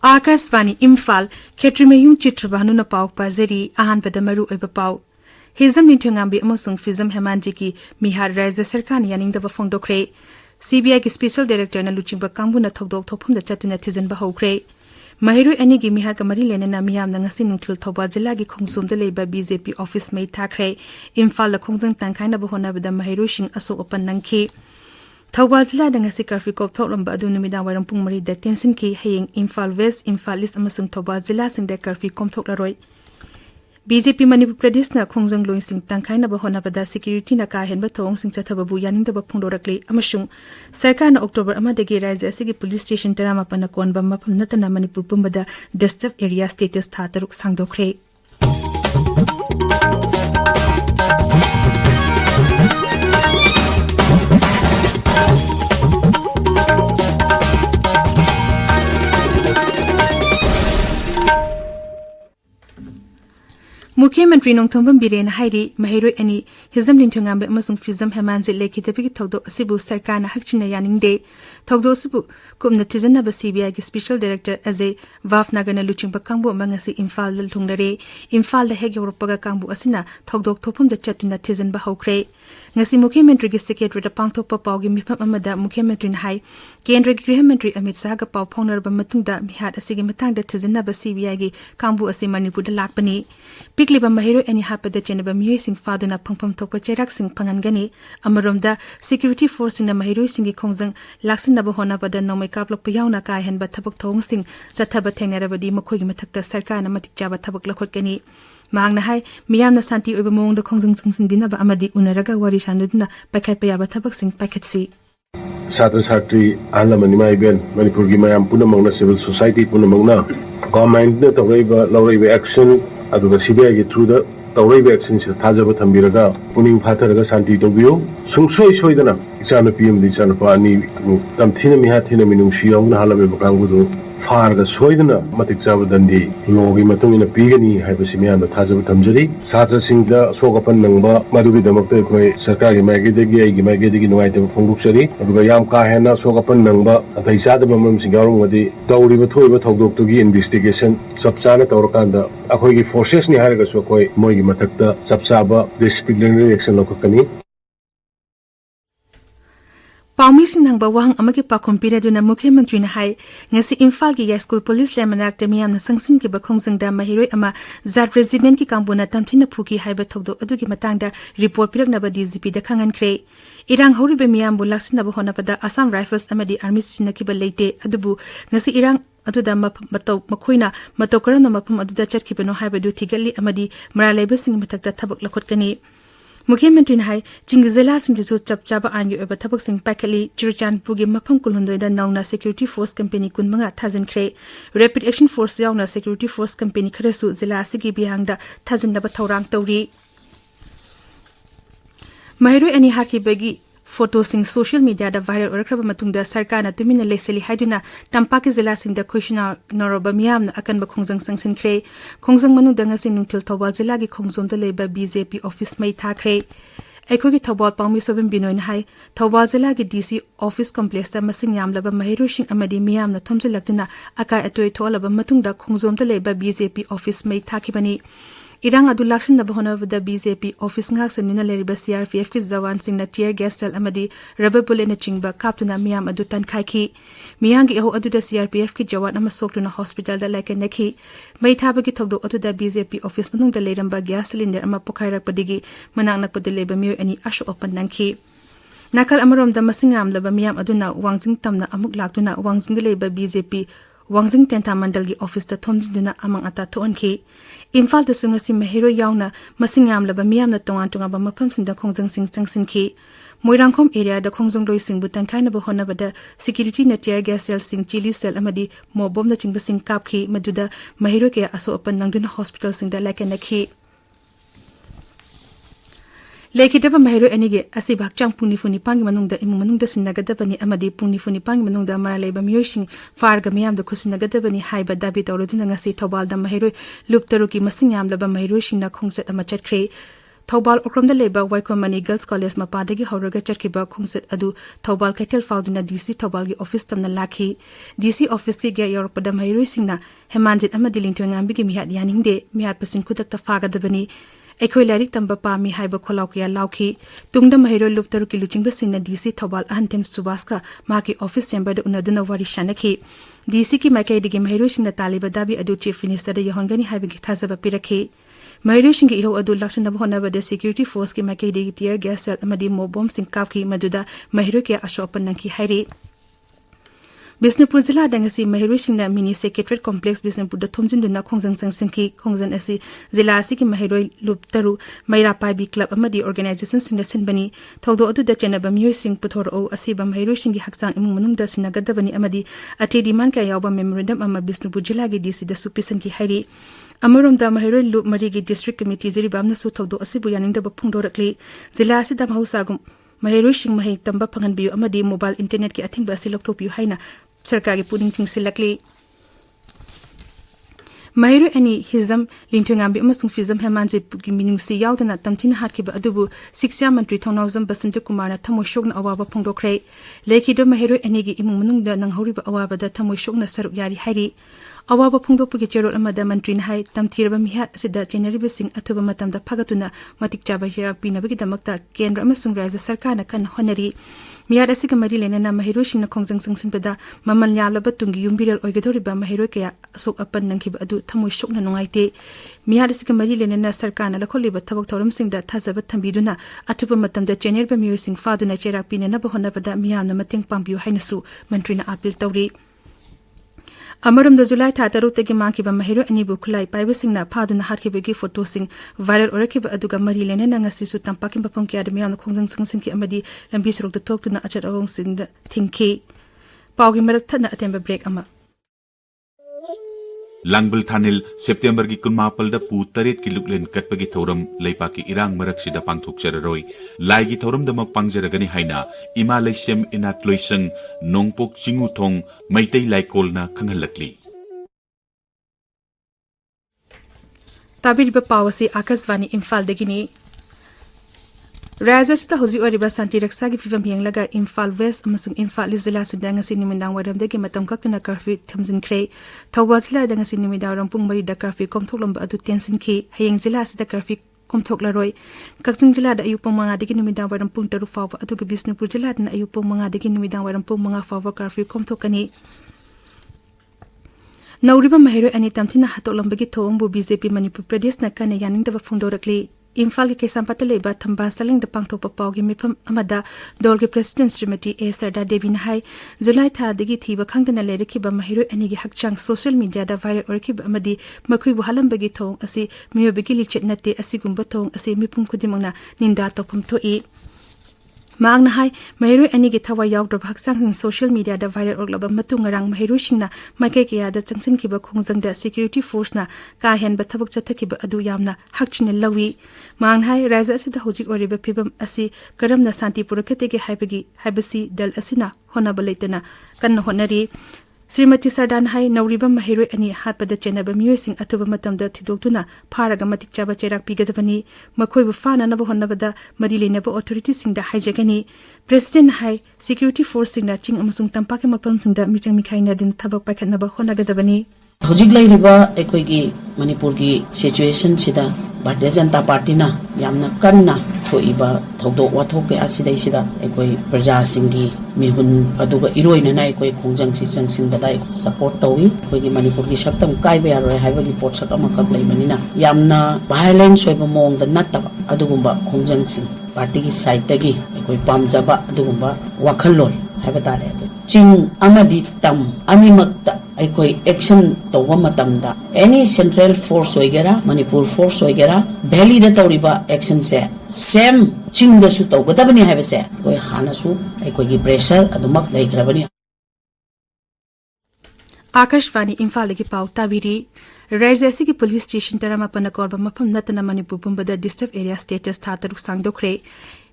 Akasvani Imphal Chitrabhanu Chitrabhanu na pau pazeri ahanbada maru oiba pau Hizam nintungambi amasung fizam hemanjiki mihar raja sarkar yaningdaba phongdokre CBI ki special director na luchingba kangbu na thodok thophamda chatuna thijanba hokre Mahiru ani gi mihar kamari lenena miyam na ngasi nungthil thoba jila gi khongsumda leiba BJP office mai thakre Imphal la khongjang tangkhaina ba honabada mahiru sing aso open nangki Thawbal jila da ngasi curfew kop thoklamba adu numidang wairam pung mari da tension ki hayeng Imphal West Imphal East amasung Thawbal jila sing da curfew kom thoklaroi BJP Manipur Pradesh na khongjang loin sing tangkhaina ba honabada security na ka henba thong sing chathababu yaningda ba phongdorakle amasung sarkar na October amadagi rajya asigi police station tarama pana konba mafam natana Manipur pumbada disturbed area status tha taruk sangdokre Mukhyamatri Nongthombam Biren Hairi Mahiroi Ani Hizam Ninthungambe amasung Fizam Hemanjit Lekitapiki Thogdok asibu sarkar na hakchina yaningde Thogdok asibu kumna thijanaba CBI ki special director Ajay Wafnagar na luchingba kangbu mangasi Imphal la thungnare Imphal la hek yoropaga kangbu asina Thogdok thophamda chatuna thijanba hokre ngasi Mukhyamatri ki secretary da pangthokpa pawgi mifam amada Mukhyamatri na hai Kendra ki Griha Mantri Amit Shah ga paw phongnarba matungda mihat asigi matangda thijanaba CBI gi kangbu asi Manipur da lakpani Pikliba Mahiro ani hapada chenaba miyoy sing faduna phangpham thokpa cherak sing phangangani amaromda security force na Mahiro singi khongjang laksinaba honabada nomai kaplokpa yauna ka henba thabak thong sing chathaba thengnarabadi makhoigi mathakta sarkar na matik chaba thabak lakhotkani Mahangna hai miyamna santi oiba mongda khongjang sing dinaba amadi unaraga wari sandudna pakhatpa yaba thabak sing pakhatsi Satra Satri Alamani Maiben Manipur gi mayam punamangna civil society punamangna government na tawaiba lawaiba action aduga CBI gi through the tawaiba action se thajaba thambiraga puning phatharaga santi tawbiyo sungsoi soidana ichana PM di chana pani tamthina mihathina minungsi yauna halabe bakangbudu farga soidana matik chaba dandi logi matungina pigani haibasi miyamna thajaba thamjari satra singda sogapan nangba madugi damakta koi sarkar gi maigedegi ai gi maigedegi nuaitaba phongduksari aduga yam ka hena sogapan nangba athai chadaba mam singarongwadi tawriba thoiba thogdoktugi investigation sabchana tawrakanda akhoi gi forces ni haraga so koi moi gi mathakta sabchaba disciplinary action lokakani Paumi sinangba wahang amagi pakhom piraduna Mukhyamatri na hai ngasi Imphal ki school police lemanakta miyamna sangsin ki bakhongjangda mahiroi ama zat regiment ki kangbuna tamthina phuki haiba thogdo adugi matangda report piraknaba DGP da khangankre irang horibe miyambu laksinaba honapada Assam Rifles amadi army sinakiba leite adubu ngasi irang aduda matau makhoina matau karana mapam aduda chatkibano haibadu thigali amadi maralaiba sing mathakta thabak lakhotkani Mukhyamatri na hai Chingzela sing ju chapchaba anyu eba thabak sing pakali Chirchanpur gi mafam kulhundoi da nauna security force company kunmanga thajan khre rapid action force yauna security force company kharasu zila sigi bihangda thajan daba thorang tawri Mahiroi ani harki bagi photo sing social media da viral orakraba matungda sarkar na tumina leseli haiduna tampaki zila sing da khoshina noroba miyam na akan ba khongjang sangsin khre khongjang manu da ngasi nungthil Thawbal jila gi khongjom da leba BJP office mai thakre Ekogi Thawbal pangmi sobem binoin hai Thawbal jila gi DC office complex da masing yam laba Mahiro sing amadi miyam na thomjilakduna akai atoi tholaba matungda khongjom da leba BJP office mai thakibani Irang adu laksin na bahona da BJP office ngak sanina leriba CRPF ki jawan sing na tear gas cell amadi rubber bullet na chingba kaptuna miyam adu tan khaiki miyang gi ho adu da CRPF ki jawan ama soktuna hospital da like nakhi mai thaba ki thogdo adu da BJP office manung da leramba gas cylinder ama pokhaira padigi manang nak padile ba miyo ani asho open nangki nakal amarom da masingam laba miyam adu na wangjing tamna amuk laktuna wangjing da leba BJP Wangjing Tenta Mandal gi office da thomjina amang ata thonki Imphal da sungasi Mahiro yauna masingam laba miyam na tongan tonga ba mafam sing da khongjang sing changsin ki Moirangkhom area da khongjang loi sing butan khaina ba hona bada security na tear gas cell sing chili cell amadi mobom na chingba sing kapki maduda Mahiro ke aso open nangduna hospital sing da lakanaki Lekitaba Mahiro anige asi bakchang pungni funi pangi manungda imung manungda sinagadabani amadi pungni funi pangi manungda maraleba miyoshing farga miyamda khusinagadabani haiba dabi tawroduna ngasi Thawbal da Mahiro luptaruki masing yamlaba Mahiro shingna khongset ama chatkre Thobal okrom da leba Waikomani Girls College mapadagi hauraga charkiba khungset adu Thobal Kaitel Faudina DC Thobal gi office tamna lakhi DC office ki ge yorpada mairui singna Hemanjit amadi lingtwengambi gi mihat yaningde mihat pasin kudak ta fagadabani Ekhoi larik tamba pami haiba kholau kya lauki tungda mahiro luptaru ki luchingba singna DC Thobal antem subaska maki office chamber da unaduna wari shanaki DC ki makai digi mahiro singna taliba dabi adu chief minister da yahongani haiba gi thazaba piraki mahiro singgi iho adu laksana bhona bada security force ki makai digi tear gas cell amadi mobom sing kapki maduda mahiro kya ashopan nanki hairi Bisnupur Zilla dangasi Mahiro Singna Mini Secretariat Complex Bisnupur da thomjin duna khongjang sangki khongjang asi Zilla asi ki Mahiro Luptaru Maira Pai Club amadi organization singna sinbani thogdo adu da chenaba miyoi sing puthor o asi ba Mahiro Singi hakchang imung manung da sinagadabani amadi ati demand ka yawba memorandum amma Bisnupur Zilla gi DC da supisan ki hairi Amarom da Mahiro Lup Mari gi district committee ziri bamna su thogdo asi bu yaning da ba phungdorakli Zilla asi da mahusagum Mahiro Sing mahi tamba phangan biu amadi mobile internet ki athingba asi lokthop yu haina सरकार की पुनिंग thing सिलकली Mahiro ani hizam lintwengambi amasung fizam hemanji ki minungsi yaudana tamthina hatkiba adubu siksya mantri thonawzam Basanta Kumar na thamoi shokna awaba phongdokre lekhido Mahiro ani gi imung manungda nanghoriba awaba da thamoi shokna saruk yari hairi awaba phongdokpugi cherol amada mantri na hai tamthiraba mihat asida general sing athuba matamda phagatuna matik chaba hirak pinabagi damakta kendra amasung rajya sarkar na kan honari Miyad asiga mari lenana Mahiro Singna khongjang sangsinbada mamal yalaba tungi yumbiral oigedoriba Mahiro kaya asok apan nangkiba adu thamoi shokna nungaite Miyad asiga mari lenana sarkana lakholiba thabak thoram singda thazaba thambiduna athuba matamda chenerba miyo sing faduna cherak pinana bahonabada miyamna mateng pambiu hainasu mantrina apil tawri Amaram da July tha taru tegi mangkiba Mahiro ani bu khulai paiba singna phaduna harkibagi photo sing viral orakiba aduga mari lenana ngasi su tampakim bapam kya de miyam khongjang sangsin ki amadi lambi surok da toktuna achat awong sing da thinki pawgi marak thana atemba break ama Langbal Thanil September ki kunmapal da pu taret ki luklen katpagi thoram leipa ki irang marak sida pangthok chararoi lai gi thoram da mak pangjaragani haina ima leisem inat loisang nongpok chingu thong maitai laikol na khangalakli Tabir ba pawasi Akasvani Imphal degini Raja sita hozi oriba santi raksa gi fivam henglaga Imphal West amasung Imphal Zilla sidanga sinimindang waram degi matam kakna curfew thamjin kre thawazla danga sinimidang rampung mari da curfew komtholom adu tensin ki hayeng Zilla sida curfew komthokla roi kakjing Zilla da ayupong manga degi nimidang waram pung taru fawa adu gi Bisnupur Zilla da ayupong manga degi nimidang waram pung manga fawa curfew komthokani Nauriba Mahiro ani tamthina hatoklambagi thongbu BJP Manipur Pradesh na kana yaning da phungdorakli Imphal ki kesampata leba thamba saling da pangthokpa pawgi mifam amada dolgi president Srimati A Sarda Devi na hai July tha dagi thiba khangdana lerekhiba Mahiro ani gi hakchang social media da viral orkhiba amadi makhui bu halambagi thong asi miyobigi lichet nate asigumba thong asi mipum khudimangna ninda topam thoi Magna hai Mahiro ani gi thawa yawdra hakchang social media da viral orlaba matungarang Mahiro Singna makai kya da changsin kiba khongjang da security force na ka hen ba thabak chathakiba adu yamna hakchine lawi Magna hai raja asida hojik oriba phibam asi karamna santi purakate ge haibasi dal asina honaba leitana kanna honari Srimati Sardan hai Nauriba Mahiro ani hatpada chenaba miyosing atuba matamda thidoktuna pharaga matik chaba cherak pigadabani makhoi bu fana na bahonnabada marilena ba authority singda haijagani president hai security force singda ching amasung tampake mapam singda michang mikhaina din thabak paikhatna ba honagadabani hojik lairiba ekoigi Manipur gi situation sida Bharatiya Janata Party na yamna kanna thoiba thogdok wathok ke asidai sida ekoi praja singi mihun aduga iroina na ekoi khongjang si changsin badai support tawi ekoigi Manipur gi saktam kaiba yaroi haiba gi pot sak ama kak leimanina yamna violence oiba mong da nataba adugumba khongjang si party gi side tagi ekoi pamjaba adugumba wakhallon haiba tare ching amadi tam animakta aikoi action tawwa matamda any central force oigera Manipur force oigera Delhi da tawriba action se same chingda su tawgadabani haibase koi hanasu aikoi gi pressure adumak laikhrabani Akashvani Imphal gi paw tabiri Raizasi ki police station tarama panakorba mafam natana Manipur pumbada disturb area status tha taruk sangdokre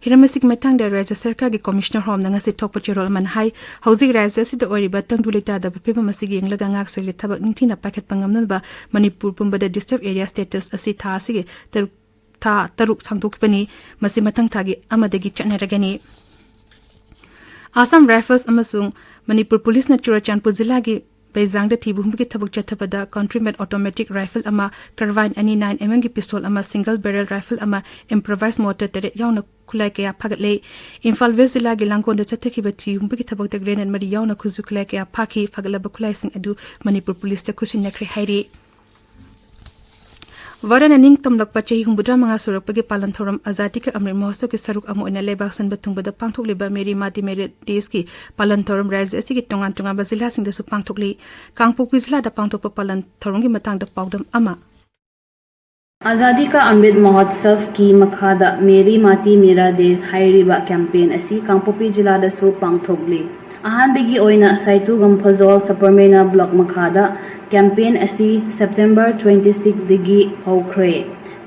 Hiramasik matang da Raja Sarkar gi commissioner hom nanga si thokpa chirol man hai hauzik Raizasi da oriba tangdulita da pepa masigi englaga ngak sele thabak ningthina pakhet pangamna ba Manipur pumbada disturb area status asi tha asige taruk tha taruk sangdokpani masi mathang thagi amadagi chanaragani Assam Rifles amasung Manipur Police na Churachandpur Zilla gi Beijang da thibu humki thabuk chathabada countryman automatic rifle ama Carvine ani 9mm gi pistol ama single barrel rifle ama improvised mortar tere yauna khulai kaya phagle Imphal West Zilla gi langkon da chatheki bati humki thabuk da grenade mari yauna khuzu khulai kaya phaki phagla ba khulai sing adu Manipur Police ta khusin nakhri hairi Warana ning tamlak pachahi humbudra manga surakpagi palan thoram azadi ka amrit mahotsav ki saruk amo ina lebak san bathungbada pangthok liba meri mati meri desh ki palan thoram raiz asi ki tongan bazila sing da su pangthok li kangpokpi zila da pangthok pa palan thoram gi matang da paudam ama आजादी का अमृत महोत्सव की मखादा मेरी माटी मेरा देश हाइरिबा campaign असी कांगपोपी जिला दा सो पांगथोगली अहानबेगी ओइना साइतु गमफजोल सपरमेना ब्लॉक मखादा कैंपेन असी सितंबर 26 दिगी होख्रे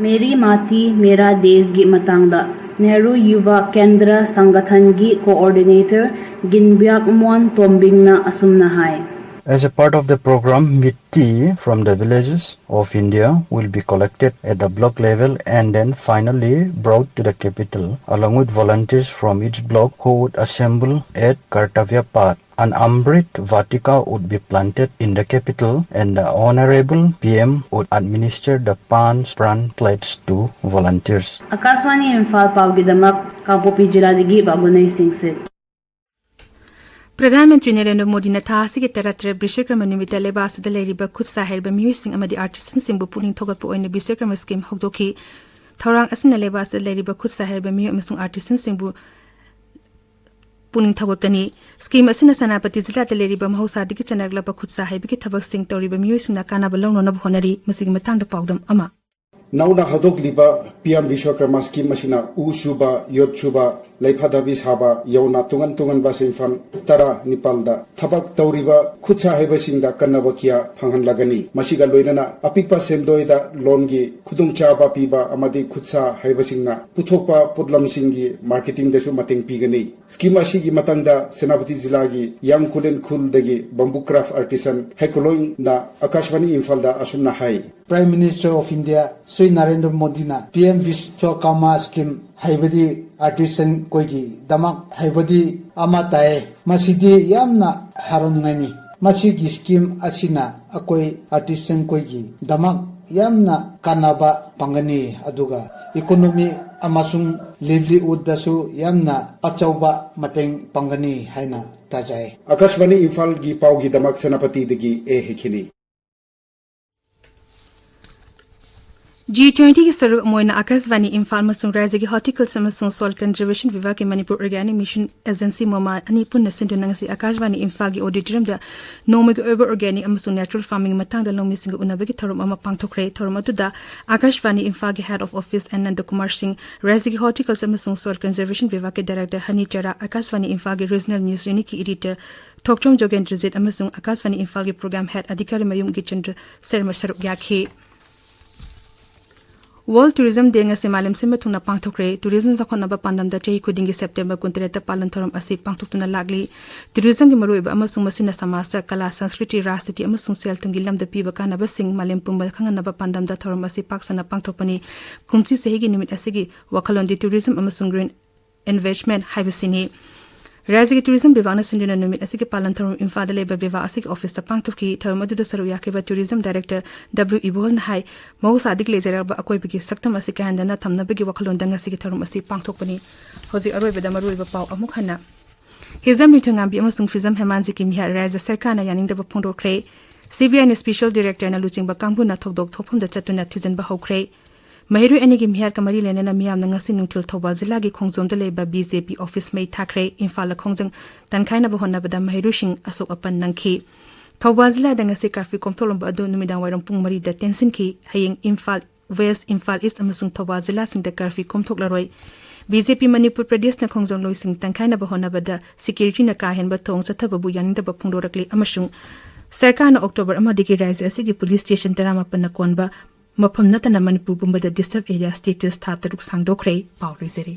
मेरी माटी मेरा देश गी मतंगदा नेहरू युवा केंद्र संगठन गी कोऑर्डिनेटर गिनब्याक मोन तोम्बिंगना असुमना हाय As a part of the program, meat tea from the villages of India will be collected at the block level and then finally brought to the capital, along with volunteers from each block who would assemble at Kartavya Path. An Amrit Vatika would be planted in the capital and the Honorable PM would administer the Pran plates to volunteers. Akashwani Imphal Pawgidamak Kapopi Jiladigi Bagunay Singsit. प्रधानमंत्री नरेंद्र मोदी ने थासी के तरह विश्वकर्मा निमित्त लेबास लेरिबा खुद साहेरबा मियुसिंग अमदी artisan सिंबु पुनिंग थोगप ओइन Vishwakarma scheme हौदोखी थौरांग असिन लेबास लेरिबा खुद साहेरबा मियु अमसुंग artisan सिंबु पुनिंग थवकनी scheme असिन सनापति जिला लेरिबा महौसादिकी चनरगलबा खुद साहेबकी थबक सिंग तौरिबा मियुसिंग कानाबा लौनोनब होनरी मसिग मतंग पाउदम अमा Nauna hadokliba PM Vishwakarma scheme machina Ushuba, Yotchuba, Laifadabi Saba, Yona Tungan Bas Imphal, Tara Nipalda, Tabak Tauriba, Kutsa Hebasinda, Kanabakia, Pangan Lagani, Masiga Loinana, Apikpa Sendoida, Longi, Kudung Chaba Piba, Amadi Kutsa Hebasingna, Putopa, Pudlam Singi, Marketing the Sumating Pigani, Skimashigi Matanda, Senapati Zilagi, Young Kulen Kuldagi, Bamboo Craft Artisan, Hekoloin na Akashwani Imphal Asumna Hai. Prime Minister of India, Sri Narendra Modi na PM Vishwakarma scheme haibadi artisan koigi damak haibadi amatae masidi yamna harongani masigi scheme asina akoi artisan koigi damak yamna kanaba pangani aduga economy amasung livelihood dasu yamna achauba mateng pangani haina tajai Akashwani Imphal gi paugi damak senapati digi hekini G20 की सरुक Moina Akashvani Imphal मसुंग राज्य की horticulture मसुंग soil conservation विभाग के Manipur organic mission agency मोमा अनि पुन्ना सिंधुनंगसी आकाशवाणी इम्फाल की ऑडिटोरियम दा नोमग ओवर ऑर्गेनिक अमसुंग नेचुरल फार्मिंग मतंग दा लोमिसिंग उनबगी थरम अमा पांगथोखरे थरम अतुदा आकाशवाणी इम्फाल के head of office N Nand Kumar Singh राज्य की हॉर्टिकल्चर मसुंग सॉइल कंजर्वेशन विभाग के डायरेक्टर हनी चरा आकाशवाणी इम्फाल के रीजनल न्यूज यूनिट की एडिटर थोकचोम जोगेंद्र जित अमसुंग आकाशवाणी इम्फाल के प्रोग्राम हेड अधिकारी मयुम गिचंद्र शर्मा सरुक याखी World Tourism Day ngasi malam simba thungna pangthokre tourism zakhonaba pandamda chahi khudingi September 23 ta palan thoram asi pangthuktuna lagli tourism gi maruiba amasung masina samasa kala sanskriti rastiti amasung sel tungi lamda piba kanaba sing malam pumba khanganaba pandamda thoram asi paksana pangthokpani kumchi sehi gi nimit asigi wakhalondi tourism amasung green investment haibasini राज्य के tourism विभाग ने सिंधुना निमित असि के पालन थरम इम्फाल लेबा विभाग असि के ऑफिस पांगथुक की थरम अदुदा सरू याकेबा टूरिज्म डायरेक्टर डब्ल्यू इबोल हाई मौसादिक लेजरबा अकोइबगी सक्तम असि के हंदना थमनबगी वखलोंदंग असि के थरम असि पांगथोकपनी होजि अरोइबदा मरुइबा पाउ अमुक हना हिजम मिथुंगाम बि अमसुंग फिजम हेमानजि की मिहा राज्य सरकार ना यानिंगदबा फोंडोख्रे सीबीआई ने स्पेशल डायरेक्टर ना लुचिंगबा कांगबुना थोकदोक थोफुमदा चतुना थिजनबा होख्रे महिरु एनिगी मिहार कमरी लेनेना मियाम नंगसी नुंगथिल थौबाल जिला की खोंगजोंद लेबा बीजेपी ऑफिस में थाखरे इम्फाल खोंगजंग तनखाइना बहोनबदा महिरु सिंह अशोक अपन नंखी थौबाल जिला दंगसी काफी कोमथोलंब अदु नुमिदां वाइरम पुंग मरी द टेंशन की हयेंग इम्फाल वेस्ट इम्फाल ईस्ट अमसुंग थौबाल जिला सिंह द काफी कोमथोकलरोय बीजेपी मणिपुर प्रदेश न खोंगजोंग लोइसिंग तनखाइना बहोनबदा सिक्योरिटी न काहेनबा थोंग चथबबु यानिंदबा फुंगदोरकली अमसुंग सरकार न अक्टोबर अमदिगी राज्य असि पुलिस स्टेशन 38 न कोनबा मफम नतना मणिपुर पुंबदा डिस्टर्ब एरिया स्टेटस था तरुक सांगदोखरे पाउ रिजरी